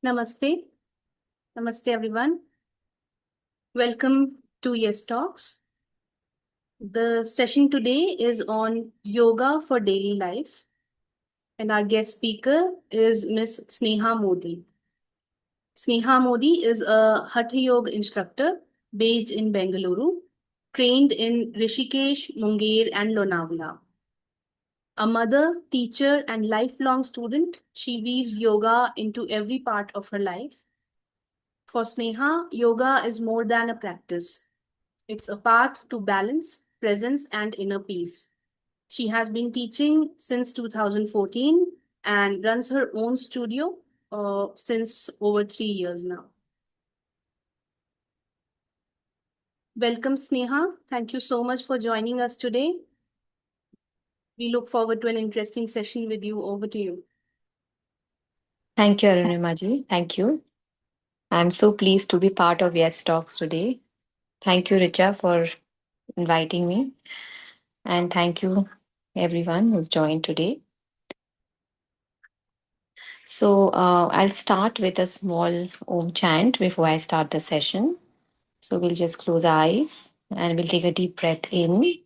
Namaste. Namaste, everyone. Welcome to Yes Talks. The session today is on yoga for daily life, and our guest speaker is Miss Sneha Modi. Sneha Modi is a Hatha Yoga instructor based in Bengaluru, trained in Rishikesh, Munger, and Lonavala. A mother, teacher, and lifelong student, she weaves yoga into every part of her life. For Sneha, yoga is more than a practice. It's a path to balance, presence, and inner peace. She has been teaching since 2014 and runs her own studio since over 3 years now. Welcome, Sneha. Thank you so much for joining us today. We look forward to an interesting session with you. Over to you. Thank you, Arunimaji. Thank you. I'm so pleased to be part of Yes Talks today. Thank you, Richa, for inviting me. And thank you, everyone who's joined today. So, I'll start with a small Om chant before I start the session. So, we'll just close our eyes and we'll take a deep breath in.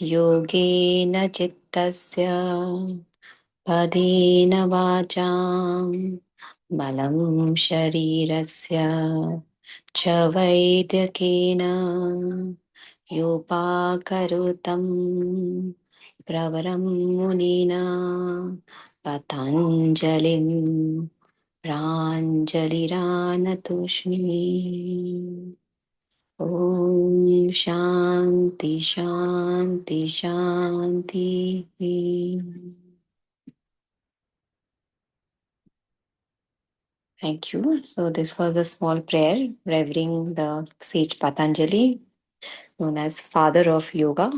योगेन चित्तस्य पदेन वाचां बलं शरीरस्य च वैद्यकेन योपाकरोतं प्रवरं मुनिना पतञ्जलिं प्राञ्जलिरानतोऽस्मि ॐ शान्ति शान्ति शान्तिः. Thank you. So this was a small prayer revering the sage Patanjali, known as father of yoga.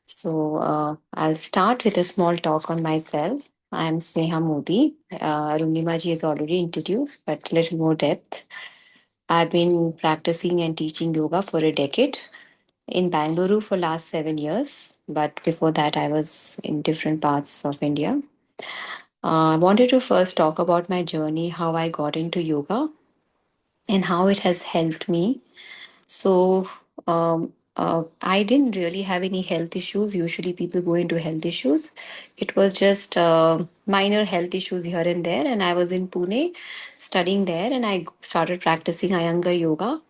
So I'll start with a small talk on myself. I'm Sneha Modi. Arunima ji is already introduced, but little more depth. I've been practicing and teaching yoga for a decade in Bangalore for last 7 years, but before that I was in different parts of India. I wanted to first talk about my journey, how I got into yoga, and how it has helped me. So, I didn't really have any health issues. Usually, people go into health issues. It was just minor health issues here and there. And I was in Pune studying there, and I started practicing Iyengar yoga.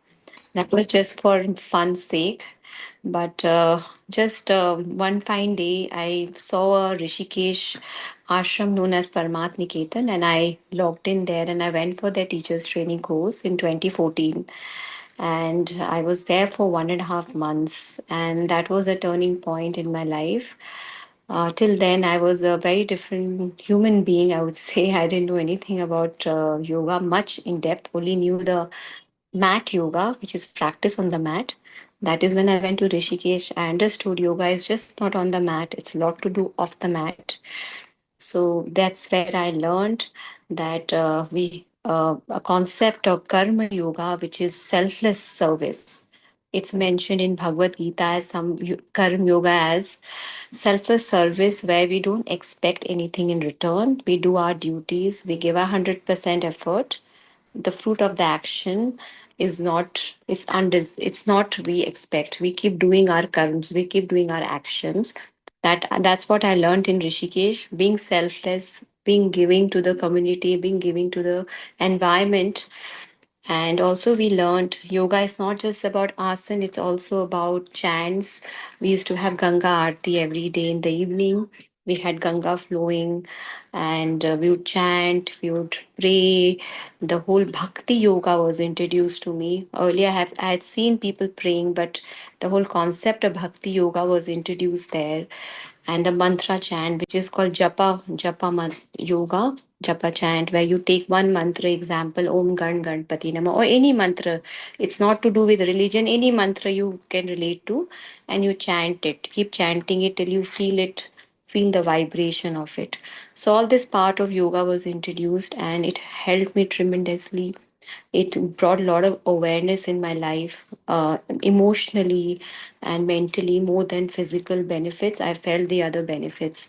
That was just for fun's sake. But just one fine day, I saw a Rishikesh ashram known as Parmat Niketan, and I logged in there and I went for their teachers training course in 2014. And I was there for 1.5 months, and that was a turning point in my life. Till then, I was a very different human being, I would say. I didn't know anything about yoga much in depth, only knew the mat yoga, which is practice on the mat. That is when I went to Rishikesh. I understood yoga is just not on the mat, it's a lot to do off the mat. So that's where I learned that a concept of karma yoga, which is selfless service. It's mentioned in Bhagavad Gita as karma yoga as selfless service, where we don't expect anything in return. We do our duties, we give 100% effort. The fruit of the action is not it's not we expect. We keep doing our karmas, we keep doing our actions. That's what I learned in Rishikesh, being selfless, being giving to the community, being giving to the environment. And also, we learned yoga is not just about asana, it's also about chants. We used to have Ganga Aarti every day in the evening. We had Ganga flowing, and we would chant, we would pray. The whole bhakti yoga was introduced to me. Earlier, I had seen people praying, but the whole concept of bhakti yoga was introduced there. And the mantra chant, which is called yoga, japa chant, where you take one mantra, example, Om Ganpati Nama, or any mantra. It's not to do with religion, any mantra you can relate to, and you chant it. Keep chanting it till you feel the vibration of it. So all this part of yoga was introduced, and it helped me tremendously. It brought a lot of awareness in my life, emotionally and mentally, more than physical benefits. I felt the other benefits.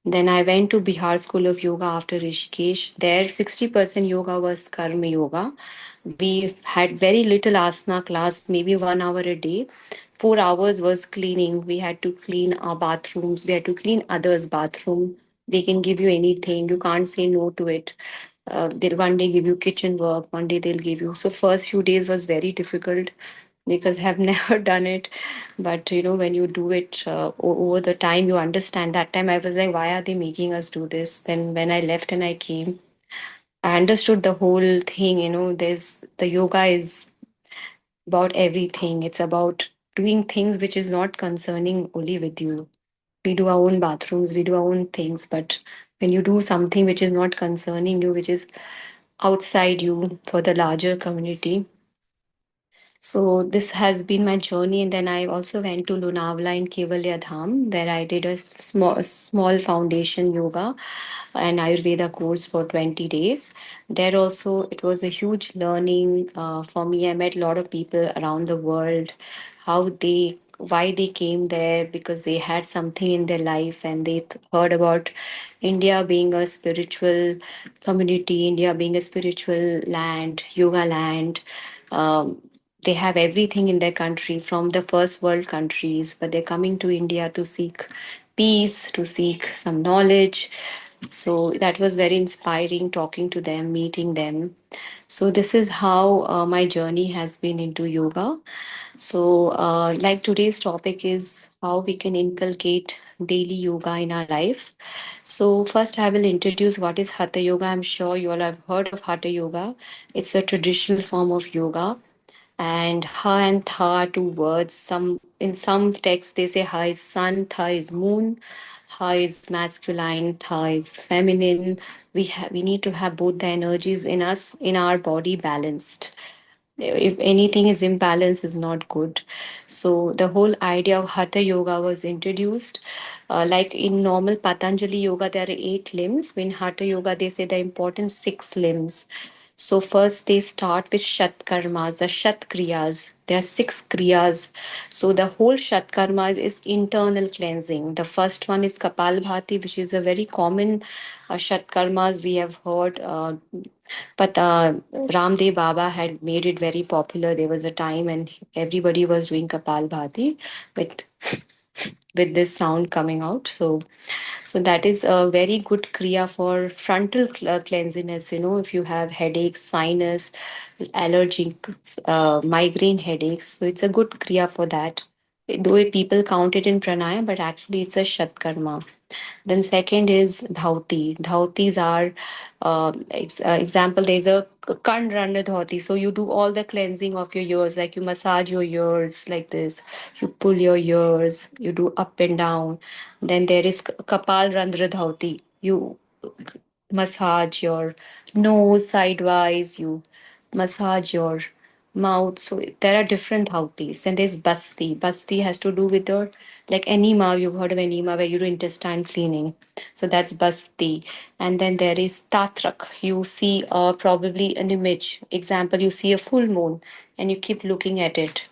Then I went to Bihar School of Yoga after Rishikesh. There, 60% yoga was Karma Yoga. We had very little asana class, maybe 1 hour a day. 4 hours was cleaning. We had to clean our bathrooms. We had to clean others' bathroom. They can give you anything. You can't say no to it. They'll one day give you kitchen work, one day they'll give you. So first few days was very difficult because I have never done it. But when you do it over the time, you understand. That time I was like, why are they making us do this? Then when I left and I came, I understood the whole thing. There's the yoga is about everything. It's about doing things which is not concerning only with you. We do our own bathrooms, we do our own things, but when you do something which is not concerning you, which is outside you for the larger community. So this has been my journey, and then I also went to Lonavala in Kevalya Dham, where I did a small foundation yoga and Ayurveda course for 20 days. There also, it was a huge learning for me. I met a lot of people around the world, why they came there, because they had something in their life and they heard about India being a spiritual community, India being a spiritual land, yoga land. Um, they have everything in their country from the first world countries, but they're coming to India to seek peace, to seek some knowledge. So that was very inspiring talking to them, meeting them. So this is how my journey has been into yoga. So, like today's topic is how we can inculcate daily yoga in our life. So, first, I will introduce what is Hatha Yoga. I'm sure you all have heard of Hatha Yoga. It's a traditional form of yoga, and ha and tha are two words. Some texts they say ha is sun, tha is moon, ha is masculine, tha is feminine. We need to have both the energies in us, in our body, balanced. If anything is imbalanced, is not good. So the whole idea of hatha yoga was introduced. Like in normal Patanjali yoga, there are 8 limbs. In hatha yoga, they say the important 6 limbs. So first they start with Shat Karmas, the Shat Kriyas. There are 6 Kriyas. So the whole Shat Karmas is internal cleansing. The first one is Kapalbhati, which is a very common Shat Karmas we have heard. But Ramdev Baba had made it very popular. There was a time when everybody was doing Kapalbhati with with this sound coming out. So that is a very good kriya for frontal cleanliness. If you have headaches, sinus, allergic, migraine headaches, so it's a good kriya for that. Though people count it in pranayama, but actually it's a shatkarma. Then second is dhauti. Dhautis are example. There's a kan rana dhauti. So you do all the cleansing of your ears, like you massage your ears like this. You pull your ears. You do up and down. Then there is kapal randra dhauti. You massage your nose sidewise. You massage your mouth. So there are different dhautis. And there's basti. Basti has to do with your like enema. You've heard of enema where you do intestine cleaning. So that's basti. And then there is tatrak. You see probably an image. Example, you see a full moon and you keep looking at it.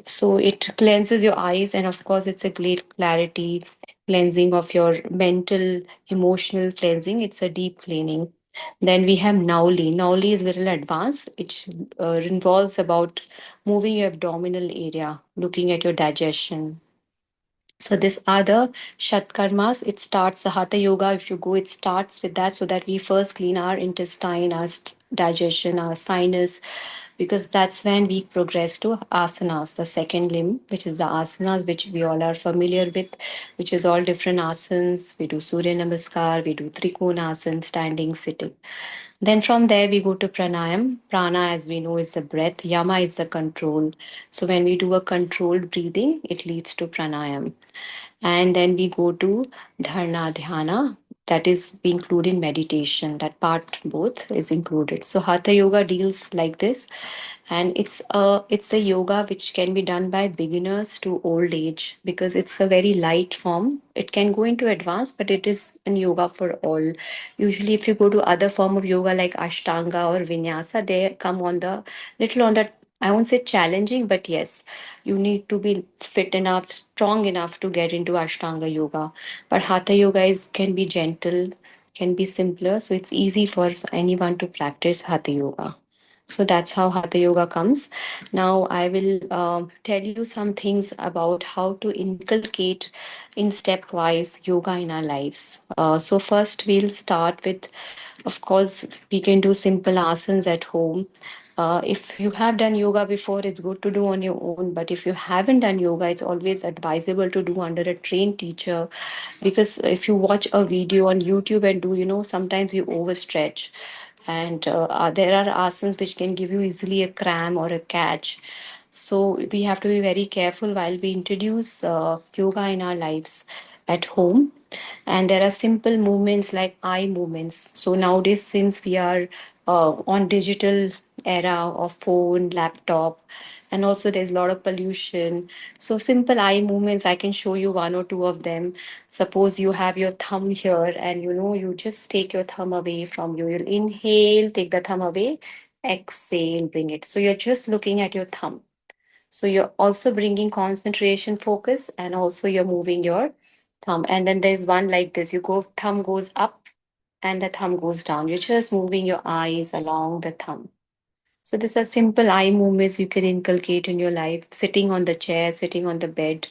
So it cleanses your eyes, and of course, it's a great clarity cleansing of your mental, emotional cleansing. It's a deep cleaning. Then we have Nauli. Nauli is a little advanced. It involves about moving your abdominal area, looking at your digestion. So this other Shatkarmas, it starts the Hatha Yoga. If you go, it starts with that so that we first clean our intestine, our digestion, our sinus, because that's when we progress to asanas, the second limb, which is the asanas which we all are familiar with, which is all different asanas. We do Surya Namaskar, we do Trikonasana, standing, sitting. Then from there we go to pranayam. Prana, as we know, is the breath. Yama is the control. So when we do a controlled breathing, it leads to pranayam. And then we go to dharna dhyana. That is we include in meditation. That part both is included. So hatha yoga deals like this, and it's a yoga which can be done by beginners to old age because it's a very light form. It can go into advanced, but it is an yoga for all. Usually, if you go to other form of yoga like ashtanga or vinyasa, they come on the little on the, I won't say challenging, but yes, you need to be fit enough, strong enough to get into Ashtanga yoga. But Hatha yoga is can be gentle, can be simpler, so it's easy for anyone to practice Hatha yoga. So that's how Hatha yoga comes. Now I will tell you some things about how to inculcate in stepwise yoga in our lives. So first we'll start with, of course, we can do simple asanas at home. If you have done yoga before, it's good to do on your own. But if you haven't done yoga, it's always advisable to do under a trained teacher. Because if you watch a video on YouTube and do, sometimes you overstretch. And there are asanas which can give you easily a cramp or a catch. So we have to be very careful while we introduce yoga in our lives at home. And there are simple movements like eye movements. So nowadays, since we are on digital era of phone, laptop, and also there's a lot of pollution. So simple eye movements, I can show you one or two of them. Suppose you have your thumb here, and you just take your thumb away from you. You'll inhale, take the thumb away, exhale, bring it. So you're just looking at your thumb. So you're also bringing concentration, focus, and also you're moving your thumb. And then there's one like this. Thumb goes up and the thumb goes down. You're just moving your eyes along the thumb. So these are simple eye movements you can inculcate in your life, sitting on the chair, sitting on the bed.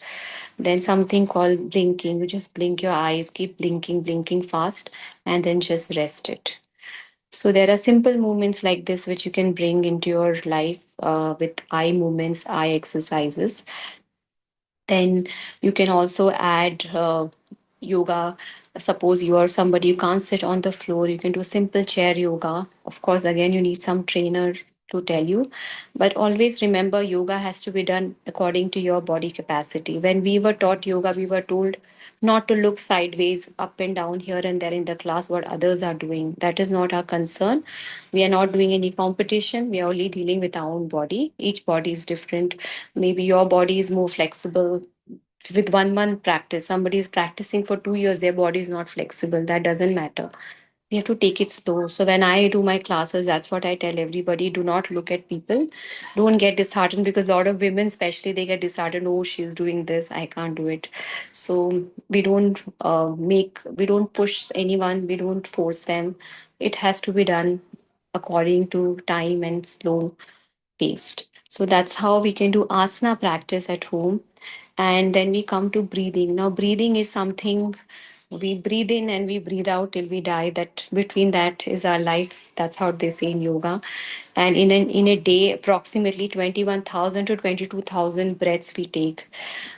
Then something called blinking. You just blink your eyes, keep blinking, blinking fast, and then just rest it. So there are simple movements like this which you can bring into your life with eye movements, eye exercises. Then you can also add yoga. Suppose you are somebody you can't sit on the floor, you can do simple chair yoga. Of course, again, you need some trainer to tell you. But always remember, yoga has to be done according to your body capacity. When we were taught yoga, we were told not to look sideways, up and down, here and there in the class, what others are doing. That is not our concern. We are not doing any competition. We are only dealing with our own body. Each body is different. Maybe your body is more flexible with 1 month practice. Somebody is practicing for 2 years, their body is not flexible. That doesn't matter. We have to take it slow. So when I do my classes, that's what I tell everybody. Do not look at people. Don't get disheartened, because a lot of women, especially, they get disheartened. Oh, she's doing this. I can't do it. So we don't push anyone. We don't force them. It has to be done according to time and slow paced. So that's how we can do asana practice at home. And then we come to breathing. Now, breathing is something we breathe in and we breathe out till we die. That between that is our life. That's how they say in yoga. And in a day, approximately 21,000 to 22,000 breaths we take.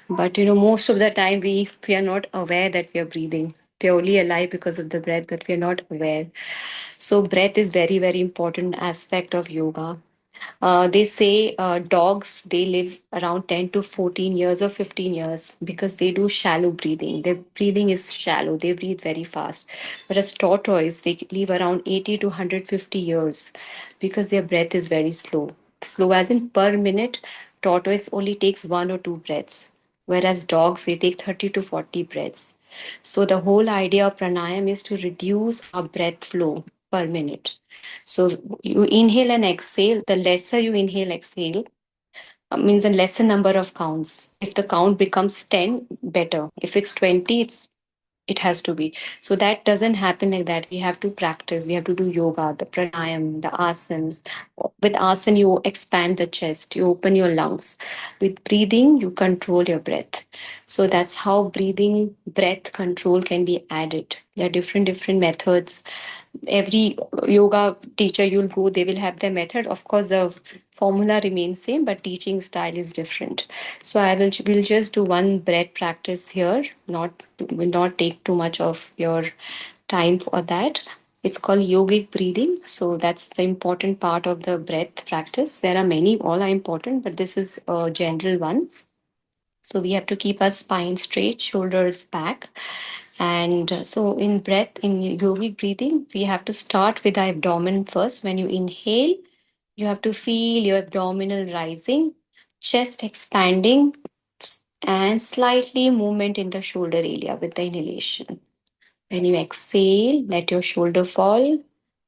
But most of the time we are not aware that we are breathing. We're only alive because of the breath, but we're not aware. So breath is very, very important aspect of yoga. They say dogs, they live around 10 to 14 years or 15 years because they do shallow breathing. Their breathing is shallow. They breathe very fast. Whereas tortoise, they live around 80 to 150 years because their breath is very slow. Slow as in per minute, tortoise only takes 1 or 2 breaths, whereas dogs, they take 30 to 40 breaths. So the whole idea of pranayam is to reduce our breath flow per minute. So you inhale and exhale. The lesser you inhale, exhale, means a lesser number of counts. If the count becomes 10, better. If it's 20, it has to be. So that doesn't happen like that. We have to practice. We have to do yoga, the pranayam, the asanas. With asana, you expand the chest, you open your lungs. With breathing, you control your breath. So that's how breathing, breath control can be added. There are different methods. every yoga teacher you'll go, they will have their method. Of course, the formula remains same, but teaching style is different. So I will just do one breath practice here. Not will not take too much of your time for that. It's called yogic breathing. So that's the important part of the breath practice. There are many, all are important, but this is a general one. So we have to keep our spine straight, shoulders back. And so in breath, in yogic breathing, we have to start with our abdomen first. When you inhale, you have to feel your abdominal rising, chest expanding, and slightly movement in the shoulder area with the inhalation. When you exhale, let your shoulder fall,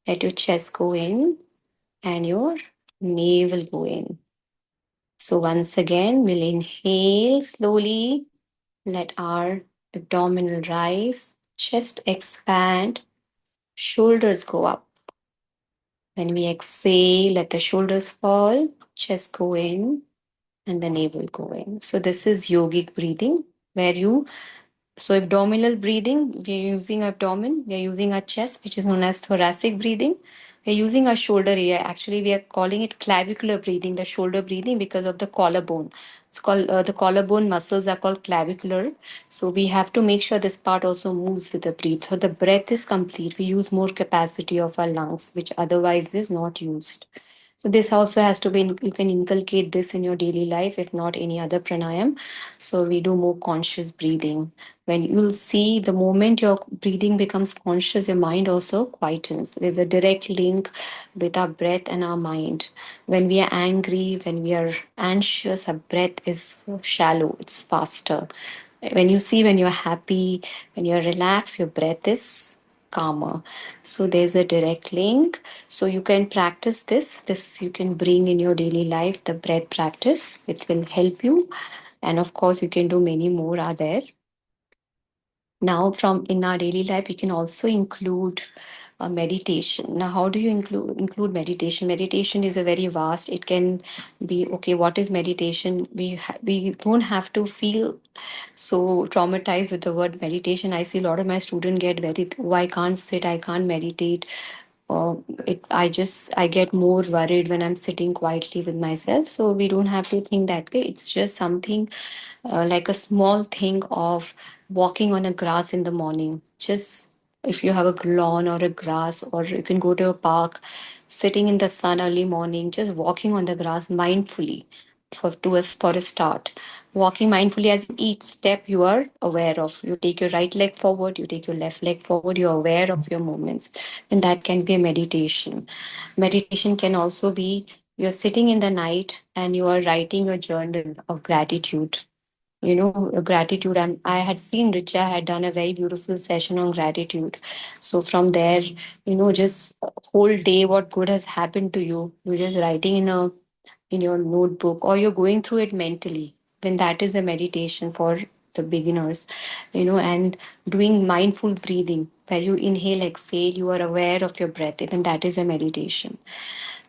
let your chest go in, and your navel go in. So once again, we'll inhale slowly. Let our abdominal rise, chest expand, shoulders go up. When we exhale, let the shoulders fall, chest go in, and the navel go in. So, this is yogic breathing where you so, abdominal breathing, we are using abdomen, we are using our chest, which is known as thoracic breathing. We are using our shoulder area. Actually, we are calling it clavicular breathing, the shoulder breathing, because of the collarbone. It's called the collarbone muscles are called clavicular. So, we have to make sure this part also moves with the breath. So, the breath is complete. We use more capacity of our lungs, which otherwise is not used. So this also has to be, you can inculcate this in your daily life, if not any other pranayam. So we do more conscious breathing. When you'll see the moment your breathing becomes conscious, your mind also quietens. There's a direct link with our breath and our mind. When we are angry, when we are anxious, our breath is shallow, it's faster. When you're happy, when you're relaxed, your breath is calmer. So there's a direct link. So you can practice this you can bring in your daily life, the breath practice. It will help you. And of course, you can do many more are there. Now, from in our daily life, we can also include meditation. Now, how do you include meditation? Meditation is a very vast. It can be okay. What is meditation? We don't have to feel so traumatized with the word meditation. I see a lot of my students get very, oh, I can't sit, I can't meditate. I get more worried when I'm sitting quietly with myself. So we don't have to think that way. It's just something like a small thing of walking on a grass in the morning. Just if you have a lawn or a grass, or you can go to a park, sitting in the sun early morning, just walking on the grass mindfully for a start. Walking mindfully, as each step you are aware of. You take your right leg forward, you take your left leg forward, you're aware of your movements. And that can be a meditation. Meditation can also be you're sitting in the night and you are writing a journal of gratitude. Gratitude. I had seen Richa had done a very beautiful session on gratitude. So from there, just whole day what good has happened to you. You're just writing in your notebook, or you're going through it mentally. Then that is a meditation for the beginners, and doing mindful breathing where you inhale, exhale, you are aware of your breath. Even that is a meditation.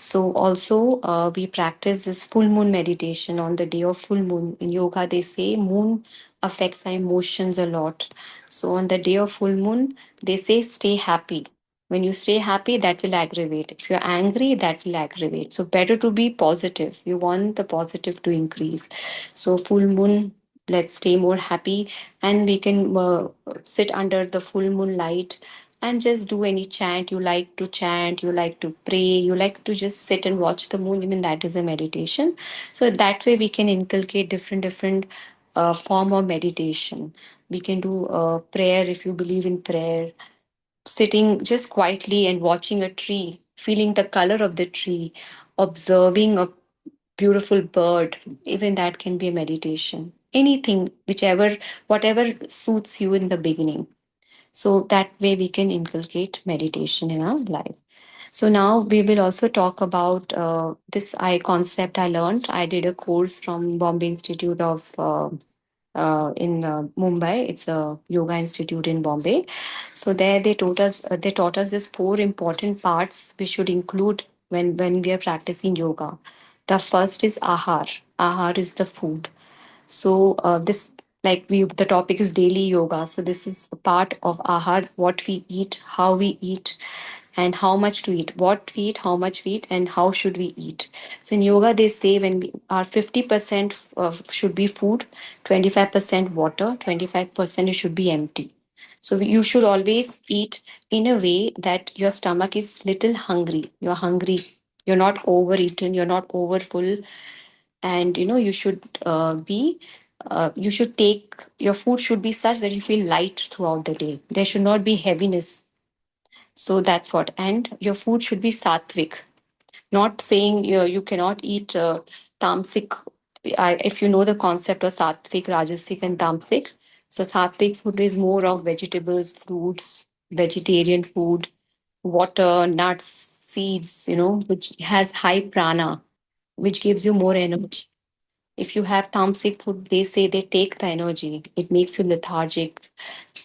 So also we practice this full moon meditation on the day of full moon. In yoga, they say moon affects our emotions a lot. So on the day of full moon, they say stay happy. When you stay happy, that will aggravate. If you're angry, that will aggravate. So better to be positive. You want the positive to increase. So full moon, let's stay more happy, and we can sit under the full moon light and just do any chant, you like to pray, you like to just sit and watch the moon. Even that is a meditation. So that way we can inculcate different form of meditation. We can do prayer if you believe in prayer, sitting just quietly and watching a tree, feeling the color of the tree, observing a beautiful bird. Even that can be a meditation. Anything, whatever suits you in the beginning. So that way we can inculcate meditation in our life. So now we will also talk about this I concept I learned. I did a course from Bombay Institute of in Mumbai. It's a yoga institute in Bombay. So there they taught us this four important parts we should include when we are practicing yoga. The first is ahar. Ahar is the food. So this like we the topic is daily yoga. So this is a part of ahar, what we eat, how we eat. and how much to eat, what we eat, how much we eat, and how should we eat. So in yoga, they say when we are 50% should be food, 25% water, 25% it should be empty. So you should always eat in a way that your stomach is little hungry. You're hungry. You're not overeaten. You're not over full. And you should be. You should take your food should be such that you feel light throughout the day. There should not be heaviness. So that's what. And your food should be sattvic. Not saying you cannot eat tamasic. If you know the concept of sattvic, rajasic, and tamasic, so sattvic food is more of vegetables, fruits, vegetarian food, water, nuts, seeds, which has high prana, which gives you more energy. If you have tamasic food, they say they take the energy. It makes you lethargic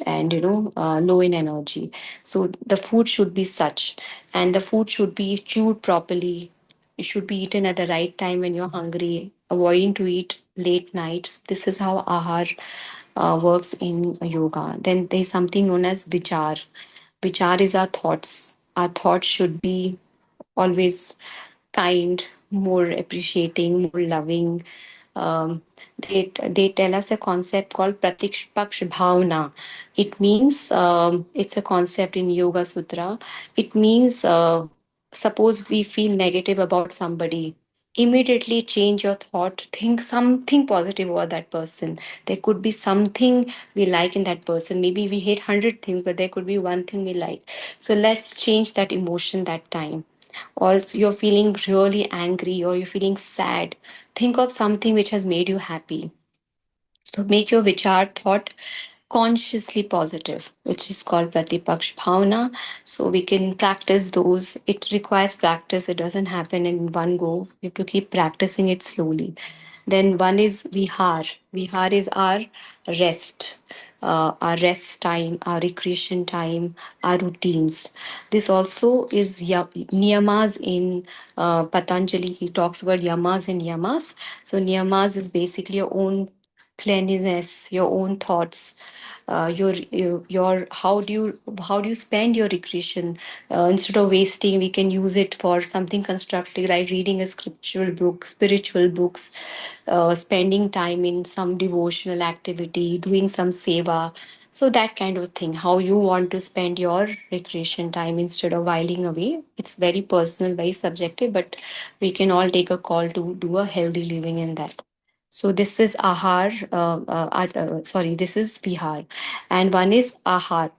and low in energy. So the food should be such, and the food should be chewed properly. It should be eaten at the right time when you're hungry, avoiding to eat late night. This is how ahar works in yoga. Then there's something known as vichar. Vichar is our thoughts. Our thoughts should be always kind, more appreciating, more loving. They tell us a concept called pratikshpaksh bhavna. It means it's a concept in Yoga Sutra. It means suppose we feel negative about somebody, immediately change your thought, think something positive about that person. There could be something we like in that person. Maybe we hate 100 things, but there could be one thing we like. So let's change that emotion that time. Or you're feeling really angry or you're feeling sad, think of something which has made you happy. So make your vichar thought consciously positive, which is called Pratipaksh Bhavana. So we can practice those. It requires practice. It doesn't happen in one go. You have to keep practicing it slowly. Then one is Vihar. Vihar is our rest time, our recreation time, our routines. This also is niyamas in Patanjali. He talks about yamas and yamas. So niyamas is basically your own cleanliness, your own thoughts, your how do you spend your recreation. Instead of wasting, we can use it for something constructive, like reading a scriptural book, spiritual books, spending time in some devotional activity, doing some seva. So that kind of thing, how you want to spend your recreation time instead of whiling away. It's very personal, very subjective, but we can all take a call to do a healthy living in that. So this is ahar, sorry, this is Bihar. And one is achar,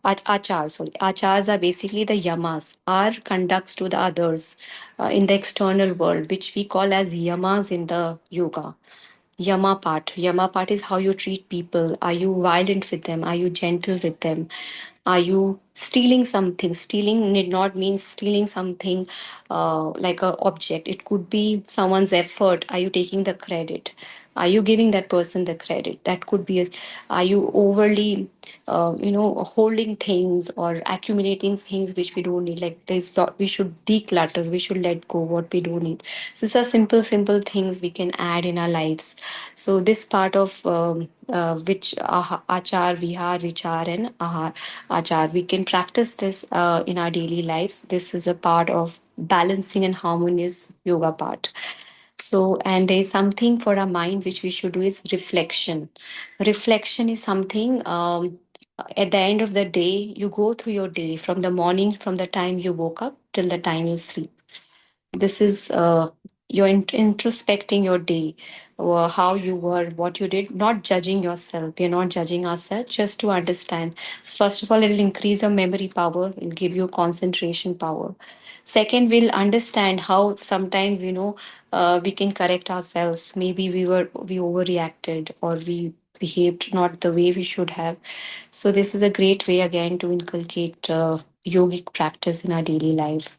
sorry. Achars are basically the yamas, our conducts to the others in the external world, which we call as yamas in the yoga. Yama part. Yama part is how you treat people. Are you violent with them? Are you gentle with them? Are you stealing something? Stealing need not mean stealing something like a object. It could be someone's effort. Are you taking the credit? Are you giving that person the credit? That could be. Are you overly, holding things or accumulating things which we don't need? Like there's lot. We should declutter. We should let go what we don't need. So these are simple things we can add in our lives. So this part of which achar, vihar, vichar, and ahar, achar, we can practice this in our daily lives. This is a part of balancing and harmonious yoga part. So, and there is something for our mind which we should do is reflection. Reflection is something at the end of the day, you go through your day from the morning, from the time you woke up till the time you sleep. This is you're introspecting your day, or how you were, what you did, not judging yourself. We're not judging ourselves, just to understand. First of all, it'll increase your memory power, it'll give you concentration power. Second, we'll understand how sometimes, we can correct ourselves. Maybe we overreacted or we behaved not the way we should have. So this is a great way again to inculcate yogic practice in our daily life.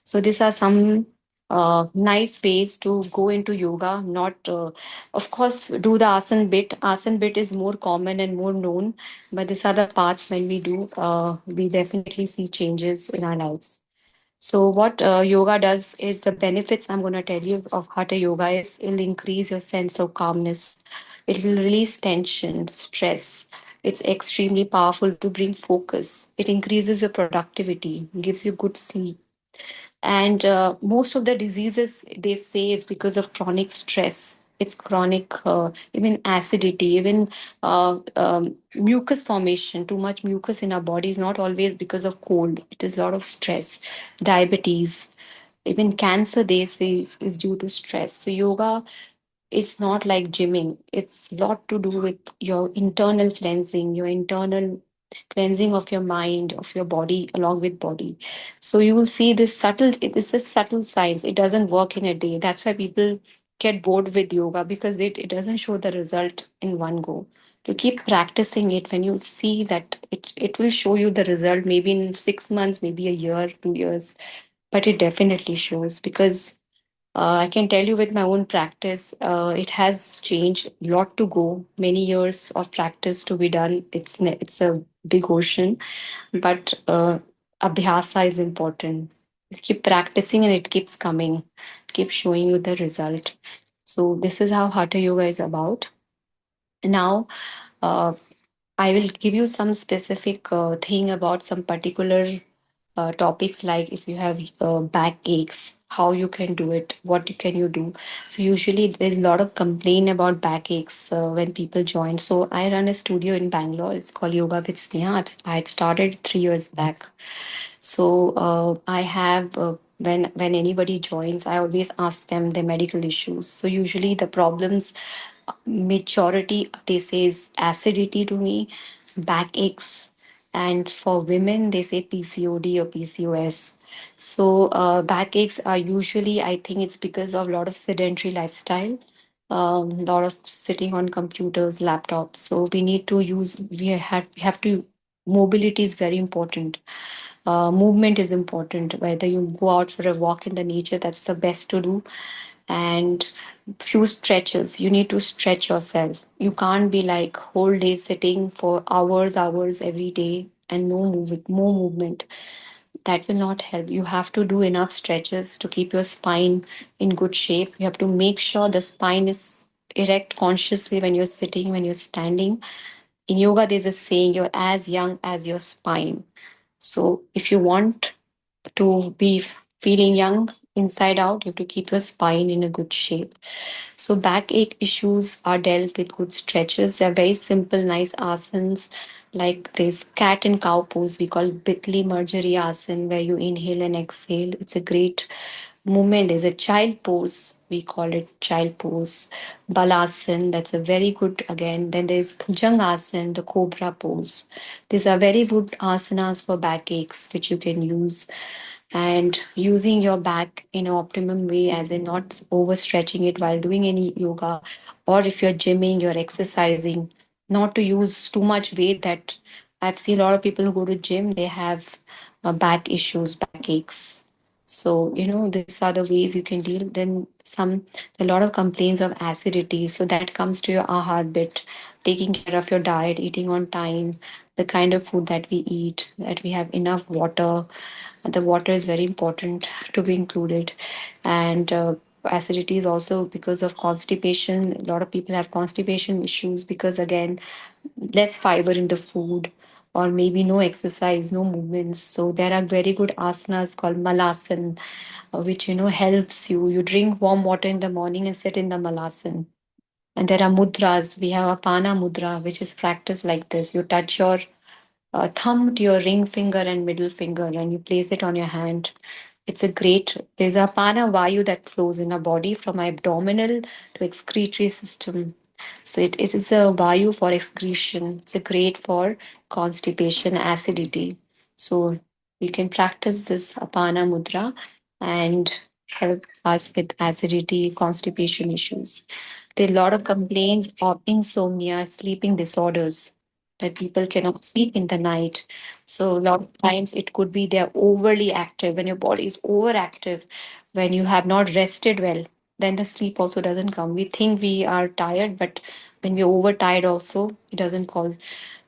So these are some nice ways to go into yoga. Not, of course, do the asan bit. Asan bit is more common and more known, but these are the parts when we do, we definitely see changes in our lives. So what yoga does is the benefits I'm going to tell you of hatha yoga is it'll increase your sense of calmness. It will release tension, stress. It's extremely powerful to bring focus. It increases your productivity, gives you good sleep. And most of the diseases they say is because of chronic stress. It's chronic, even acidity, even mucus formation. Too much mucus in our body is not always because of cold. It is a lot of stress, diabetes, even cancer. They say is due to stress. So yoga, it's not like gymming. It's a lot to do with your internal cleansing, your internal cleansing of your mind, of your body, along with body. So you will see this subtle, this is subtle science. It doesn't work in a day. That's why people get bored with yoga, because it doesn't show the result in one go. To keep practicing it, when you see that it will show you the result maybe in 6 months, maybe a year, 2 years, but it definitely shows. Because I can tell you with my own practice, it has changed. A lot to go, many years of practice to be done. It's a big ocean, but abhyasa is important. You keep practicing and it keeps coming, keep showing you the result. So this is how Hatha Yoga is about. Now, uh, I will give you some specific thing about some particular topics, like if you have back aches, how you can do it, what can you do. So usually there's a lot of complaint about back aches when people join. So I run a studio in Bangalore. It's called Yoga with Sneha. I had started 3 years back. So I have when anybody joins, I always ask them their medical issues. So usually the problems, majority they say is acidity to me, backaches, and for women they say PCOD or PCOS. So backaches are usually, I think it's because of a lot of sedentary lifestyle, lot of sitting on computers, laptops. So we need to use, we have to, mobility is very important. Movement is important. Whether you go out for a walk in the nature, that's the best to do. And few stretches. You need to stretch yourself. You can't be like whole day sitting for hours every day and no movement. That will not help. You have to do enough stretches to keep your spine in good shape. You have to make sure the spine is erect consciously when you're sitting, when you're standing. In yoga, there's a saying, you're as young as your spine. So if you want to be feeling young inside out, you have to keep your spine in a good shape. So backache issues are dealt with good stretches. They're very simple, nice asanas, like this cat and cow pose we call Bitli Marjari Asan, where you inhale and exhale. It's a great movement. There's a child pose, we call it child pose. Balasan, that's a very good again. Then there's Bhujangasana, the cobra pose. These are very good asanas for backaches, which you can use. And using your back in an optimum way, as in not overstretching it while doing any yoga, or if you're gymming, you're exercising, not to use too much weight. That I've seen a lot of people who go to gym, they have back issues, backaches. So, these are the ways you can deal. Then a lot of complaints of acidity. So that comes to your ahar bit, taking care of your diet, eating on time, the kind of food that we eat, that we have enough water. The water is very important to be included. And acidity is also because of constipation. A lot of people have constipation issues because, again, less fiber in the food, or maybe no exercise, no movements. So there are very good asanas called malasan, which helps you. You drink warm water in the morning and sit in the malasan. And there are mudras. We have a pana mudra, which is practiced like this. You touch your thumb to your ring finger and middle finger, and you place it on your hand. It's a great, there's a pana vayu that flows in our body from abdominal to excretory system. So it is a vayu for excretion. It's a great for constipation, acidity. So you can practice this apana mudra and help us with acidity, constipation issues. There are a lot of complaints of insomnia, sleeping disorders, that people cannot sleep in the night. So a lot of times it could be they're overly active. When your body is overactive, when you have not rested well, then the sleep also doesn't come. We think we are tired, but when we're overtired also, it doesn't cause.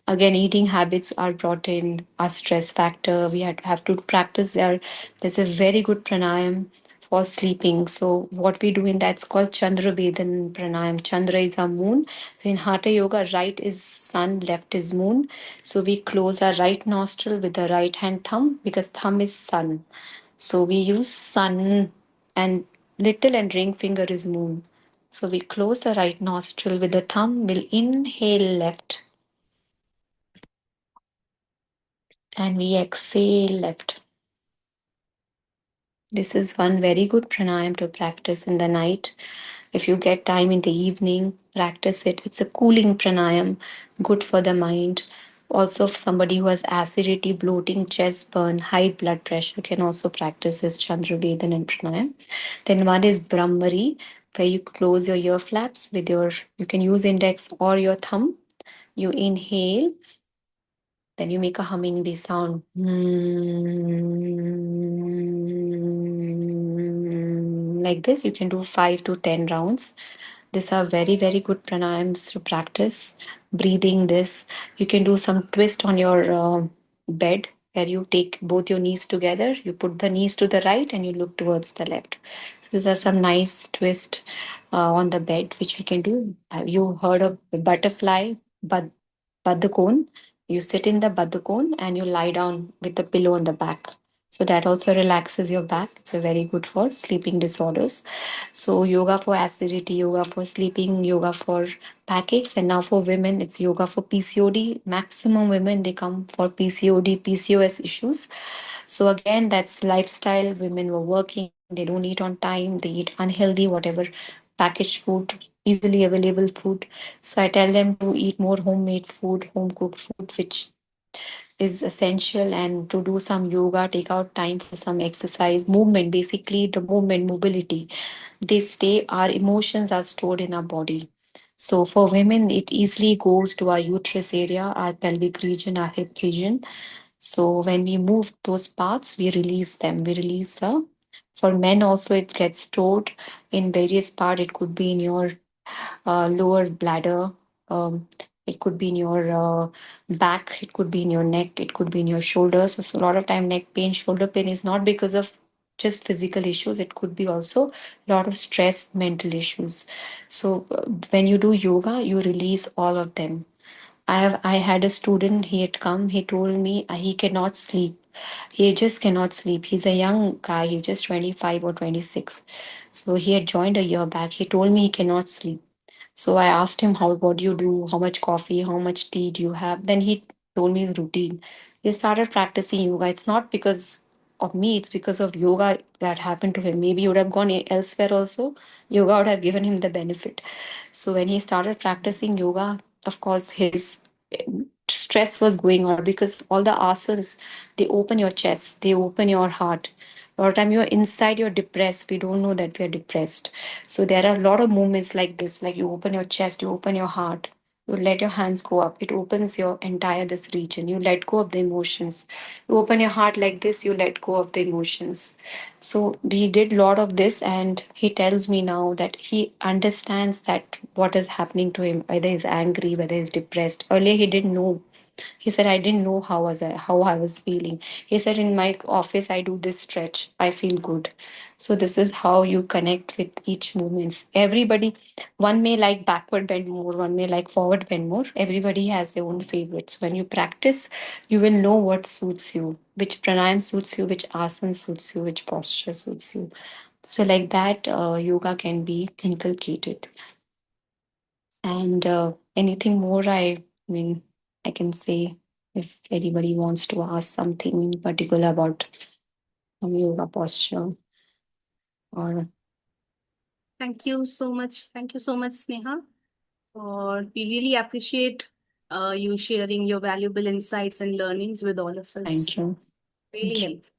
Again, eating habits are brought in, our stress factor. We have to practice there. There's a very good pranayam for sleeping. So what we do in that's called Chandra Vedan Pranayam. Chandra is our moon. So in Hatha Yoga, right is sun, left is moon. So we close our right nostril with the right hand thumb because thumb is sun. So we use sun and little and ring finger is moon. So we close the right nostril with the thumb. We'll inhale left and we exhale left. This is one very good pranayam to practice in the night. If you get time in the evening, practice it. It's a cooling pranayam, good for the mind. Also, if somebody who has acidity, bloating, chest burn, high blood pressure can also practice this Chandra Vedan and pranayam. Then one is Brahmari, where you close your ear flaps with your, you can use index or your thumb. You inhale, then you make a humming bee sound. Like this, you can do 5 to 10 rounds. These are very, very good pranayams to practice. Breathing this, you can do some twist on your bed where you take both your knees together, you put the knees to the right and you look towards the left. So these are some nice twist on the bed which we can do. Have you heard of the butterfly, but Badakon? You sit in the Badakon and you lie down with the pillow on the back. So that also relaxes your back. It's a very good for sleeping disorders. So yoga for acidity, yoga for sleeping, yoga for backaches, and now for women, it's yoga for PCOD. Maximum women they come for PCOD, PCOS issues. So again, that's lifestyle. Women were working, they don't eat on time, they eat unhealthy, whatever packaged food, easily available food. So I tell them to eat more homemade food, home cooked food, which is essential, and to do some yoga, take out time for some exercise, movement, basically the movement, mobility. They stay, our emotions are stored in our body. So for women, it easily goes to our uterus area, our pelvic region, our hip region. So when we move those parts, we release them. We release the. For men also, it gets stored in various part. It could be in your lower bladder. It could be in your back. It could be in your neck. It could be in your shoulders. So a lot of time, neck pain, shoulder pain is not because of just physical issues. It could be also a lot of stress, mental issues. So when you do yoga, you release all of them. I had a student, he had come, he told me he cannot sleep. He just cannot sleep. He's a young guy, he's just 25 or 26. So he had joined a year back. He told me he cannot sleep. So I asked him, how, what do you do? How much coffee? How much tea do you have? Then he told me his routine. He started practicing yoga. It's not because of me, it's because of yoga that happened to him. Maybe he would have gone elsewhere also. Yoga would have given him the benefit. So when he started practicing yoga, of course, his stress was going on because all the asanas, they open your chest, they open your heart. A lot of time you're inside, you're depressed. We don't know that we're depressed. So there are a lot of movements like this, like you open your chest, you open your heart, you let your hands go up. It opens your entire this region. You let go of the emotions. You open your heart like this, you let go of the emotions. So we did a lot of this, and he tells me now that he understands that what is happening to him, whether he's angry, whether he's depressed. Earlier he didn't know. He said, I didn't know how I was feeling. He said, in my office, I do this stretch. I feel good. So this is how you connect with each movements. Everybody, one may like backward bend more, one may like forward bend more. Everybody has their own favorites. When you practice, you will know what suits you, which pranayam suits you, which asana suits you, which posture suits you. So like that, yoga can be inculcated. And anything more, mean, I can say if anybody wants to ask something in particular about some yoga posture or. Thank you so much. Thank you so much, Sneha. We really appreciate you sharing your valuable insights and learnings with all of us. Thank you. Really Thank you. helped.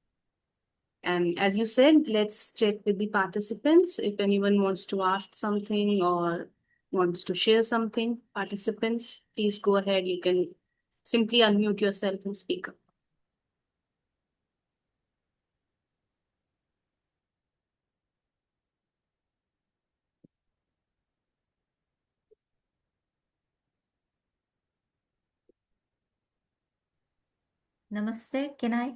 And as you said, let's check with the participants. If anyone wants to ask something or wants to share something, participants, please go ahead. You can simply unmute yourself and speak up. Namaste. Can I?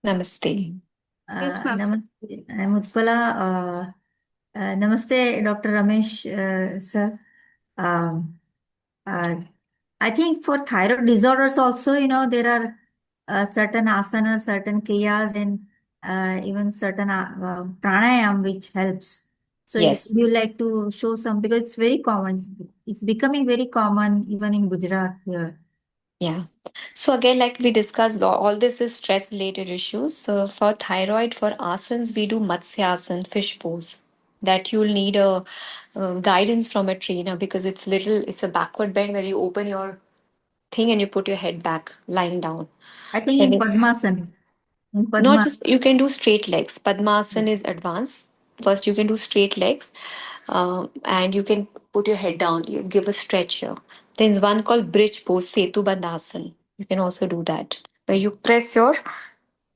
Namaste. Yes, ma'am. Namaste. I'm Utpala. Namaste, Dr. Ramesh, sir. Um, uh, I think for thyroid disorders also, there are certain asanas, certain kriyas, and even certain pranayam which helps. So if Yes. you like to show some, because it's very common, it's becoming very common even in Gujarat here. Yeah. So again, like we discussed, all this is stress-related issues. So for thyroid, for asanas, we do Matsyasana, fish pose. That you'll need a guidance from a trainer because it's a backward bend where you open your thing and you put your head back, lying down. I think Then in it- Padmasana, in Not Padma. just you can do straight legs. Padmasana is advanced. First, you can do straight legs, and you can put your head down. You give a stretch here. There's one called bridge pose, Setu Bandhasan. You can also do that, where you press your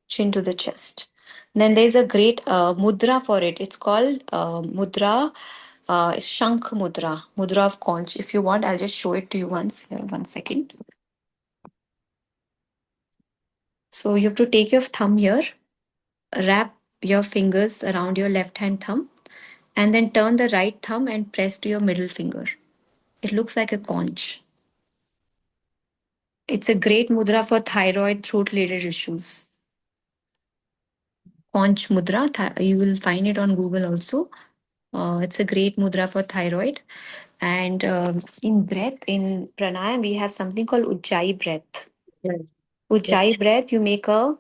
chin to the chest. Then there's a great mudra for it. It's called mudra, Shankh mudra, mudra of conch. If you want, I'll just show it to you once. Here, 1 second. So you have to take your thumb here, wrap your fingers around your left hand thumb, and then turn the right thumb and press to your middle finger. It looks like a conch. It's a great mudra for thyroid, throat related issues. Conch mudra, you will find it on Google also. It's a great mudra for thyroid. And in breath, in pranayam, we have something called Ujjayi breath. Yes. Ujjayi breath, you make a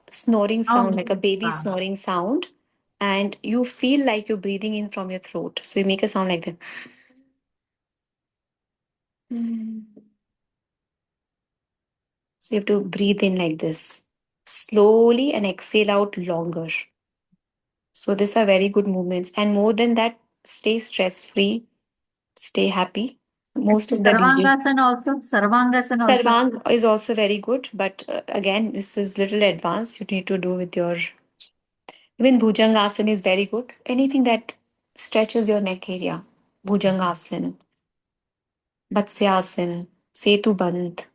snoring sound, like a baby Ah. snoring sound, and you feel like you're breathing in from your throat. So you make a sound like that. Mm. So you have to breathe in like this slowly and exhale out longer. So these are very good movements. And more than that, stay stress free, stay happy. Most of the disease. Sarvangasana also. Sarvang is also very good, but again, this is little advanced. You need to do with your. Even Bhujangasana is very good. Anything that stretches your neck area. Bhujangasana, Vatsyasana, Setu Bandh.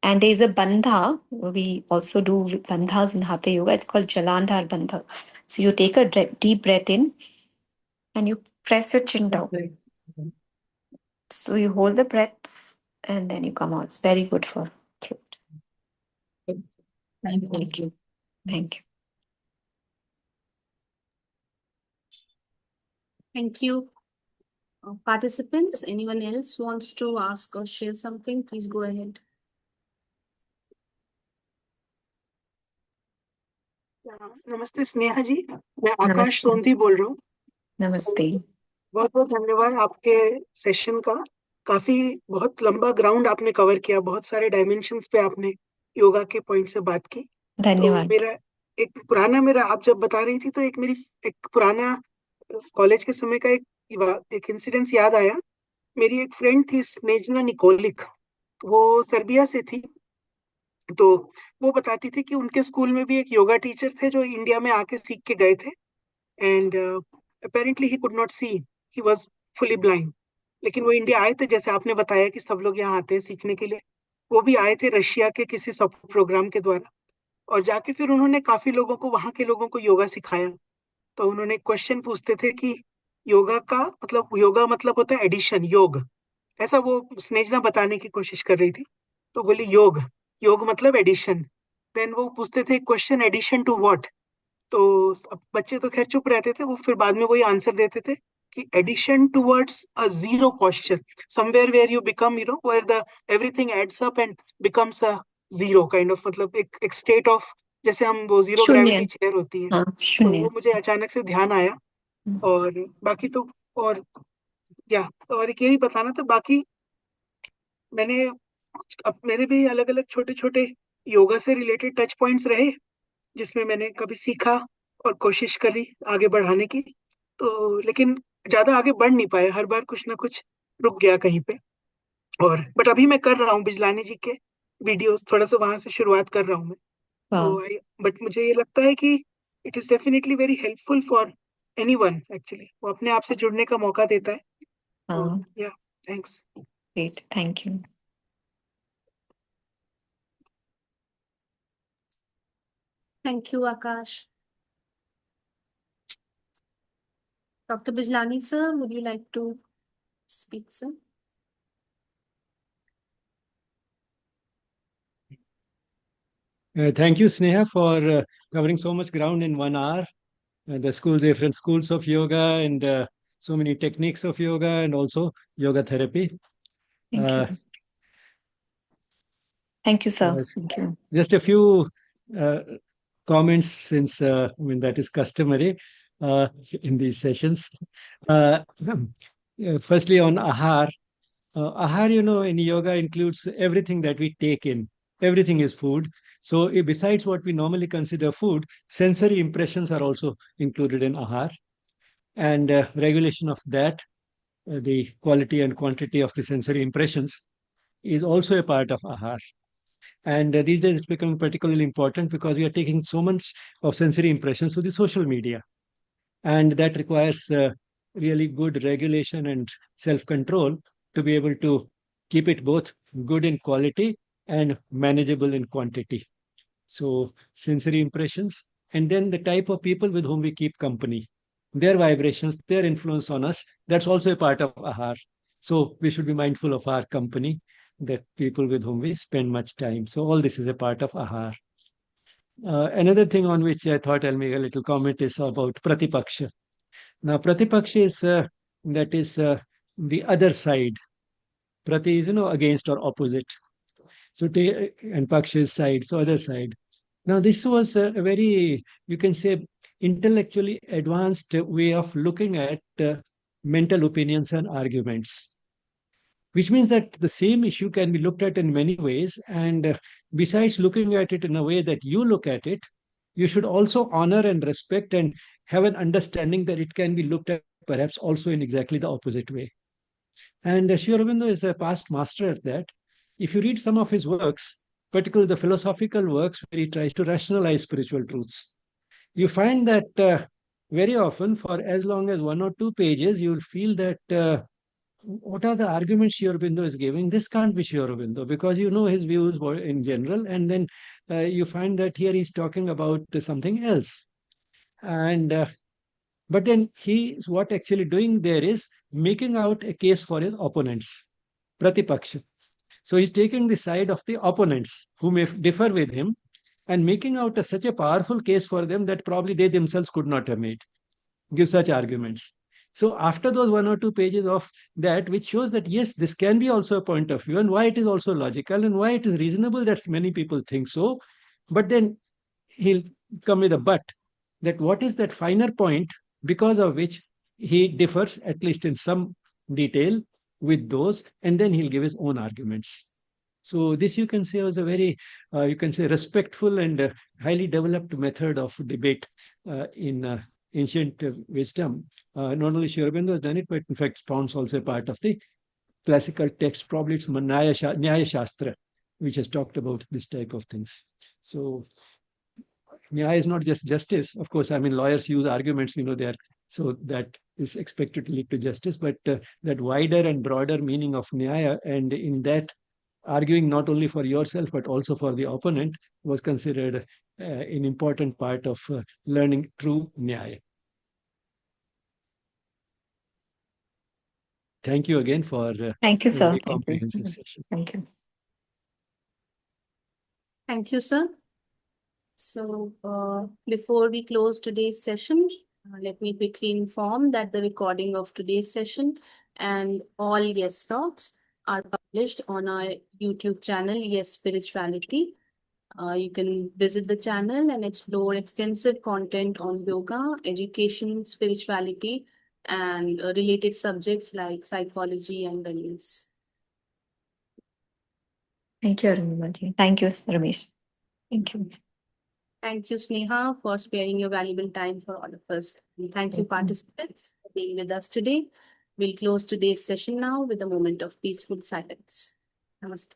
And there is a bandha. We also do bandhas in Hatha Yoga. It's called Jalandhar Bandha. So you take a deep breath in and you press your chin down. So you hold the breath and then you come out. It's very good for throat. Thank you. Thank you. Thank you. Participants, anyone else wants to ask or share something, please go ahead. नमस्ते स्नेहा जी, मैं आकाश Namaste. सोंधी बोल रहा हूँ। Namaste. बहुत बहुत धन्यवाद आपके session का। काफी बहुत लंबा ग्राउंड आपने कवर किया, बहुत सारे डायमेंशंस पे आपने योगा के पॉइंट से बात की। तो धन्यवाद। मेरा आप जब बता रही थी तो एक पुराना कॉलेज के समय का एक इंसिडेंस याद आया। मेरी एक फ्रेंड थी स्नेजना निकोलिक, वो सर्बिया से थी। तो वो बताती थी कि उनके स्कूल में भी एक योगा टीचर थे जो इंडिया में आके सीख के गए थे, and apparently he could not see, he was fully blind, लेकिन वो इंडिया आए थे, जैसे आपने बताया कि सब लोग यहाँ आते हैं सीखने के लिए। वो भी आए थे रशिया के किसी सपोर्ट प्रोग्राम के द्वारा, और जाके फिर उन्होंने काफी लोगों को, वहां के लोगों को योगा सिखाया। तो उन्होंने क्वेश्चन पूछते थे कि योगा मतलब होता है एडिशन, योग, ऐसा वो स्नेजना बताने की कोशिश कर रही थी। तो बोली योग, योग मतलब एडिशन। देन वो पूछते थे क्वेश्चन, एडिशन टू व्हाट? तो बच्चे तो खैर चुप रहते थे, वो फिर बाद में वही आंसर देते थे कि addition towards a zero posture, somewhere where you become, where the everything adds up and becomes a zero kind of, मतलब एक स्टेट ऑफ, जैसे हम वो जीरो शून्य। ग्रेविटी चेयर होती है। हाँ, तो शून्य। वो मुझे अचानक से ध्यान आया। और बाकी तो, और या और एक यही बताना था। बाकी मैंने अब मेरे भी अलग अलग छोटे छोटे योगा से रिलेटेड टच पॉइंट्स रहे, जिसमें मैंने कभी सीखा और कोशिश करी आगे बढ़ाने की। तो लेकिन ज्यादा आगे बढ़ नहीं पाया, हर बार कुछ ना कुछ रुक गया कहीं पे। और बट अभी मैं कर रहा हूँ बिजलानी जी के वीडियोस, थोड़ा सा वहां से शुरुआत कर रहा हूँ मैं। वाह। तो बट मुझे ये लगता है कि it is definitely very helpful for anyone, actually वो अपने आप से जुड़ने का मौका देता है। तो हाँ, या, thanks. great. Thank you. Thank you, Akash. Dr. Bijlani, sir, would you like to speak, sir? Thank you, Sneha, for covering so much ground in 1 hour. The different schools of yoga, and so many techniques of yoga, and also yoga therapy. Thank Uh, you. Thank you, sir. Yes. Thank you. Just a few comments, since that is customary in these sessions. Firstly, on ahar. Ahar, in yoga includes everything that we take in. Everything is food. So besides what we normally consider food, sensory impressions are also included in ahar. And regulation of that, the quality and quantity of the sensory impressions, is also a part of ahar. And these days it's becoming particularly important because we are taking so much of sensory impressions through the social media. And that requires really good regulation and self-control to be able to keep it both good in quality and manageable in quantity. So sensory impressions, and then the type of people with whom we keep company, their vibrations, their influence on us, that's also a part of ahar. So we should be mindful of our company, that people with whom we spend much time. So all this is a part of ahar. Another thing on which I thought I'll make a little comment is about pratipaksha. Now, pratipaksha is the other side. Prati is against or opposite. So and paksha is side, so other side. Now, this was a very, you can say, intellectually advanced way of looking at mental opinions and arguments, which means that the same issue can be looked at in many ways. And besides looking at it in a way that you look at it, you should also honor and respect and have an understanding that it can be looked at perhaps also in exactly the opposite way. And Sri Aurobindo is a past master at that. If you read some of his works, particularly the philosophical works where he tries to rationalize spiritual truths, you find that very often, for as long as 1 or 2 pages, you will feel that what are the arguments Sri Aurobindo is giving? This can't be Sri Aurobindo, because you know his views in general, and then you find that here he's talking about something else. And but then he is what actually doing there is making out a case for his opponents, pratipaksha. So he's taking the side of the opponents who may differ with him and making out such a powerful case for them that probably they themselves could not have made, give such arguments. So after those 1 or 2 pages of that, which shows that yes, this can be also a point of view, and why it is also logical, and why it is reasonable that many people think so. But then he'll come with a but, that what is that finer point because of which he differs, at least in some detail, with those, and then he'll give his own arguments. So this, you can say, was a very, you can say, respectful and highly developed method of debate in ancient wisdom. Not only Sri Aurobindo has done it, but in fact, Pounds also a part of the classical text. Probably it's Nyaya Shastra, which has talked about this type of things. So Nyaya is not just justice. Of course, I mean, lawyers use arguments, they are, so that is expected to lead to justice, but that wider and broader meaning of Nyaya, and in that arguing not only for yourself, but also for the opponent, was considered an important part of learning true Nyaya. Thank you again for Thank you, a sir. very Thank you. comprehensive session. Thank you. Thank you, sir. So before we close today's session, let me quickly inform that the recording of today's session and all Yes Talks are published on our YouTube channel, Yes Spirituality. You can visit the channel and explore extensive content on yoga, education, spirituality, and related subjects like psychology and wellness. Thank you, Arunabha. Thank you, Ramesh. Thank you. Thank you, Sneha, for sparing your valuable time for all of us. And thank you, participants, for being with us today. We'll close today's session now with a moment of peaceful silence. Namaste.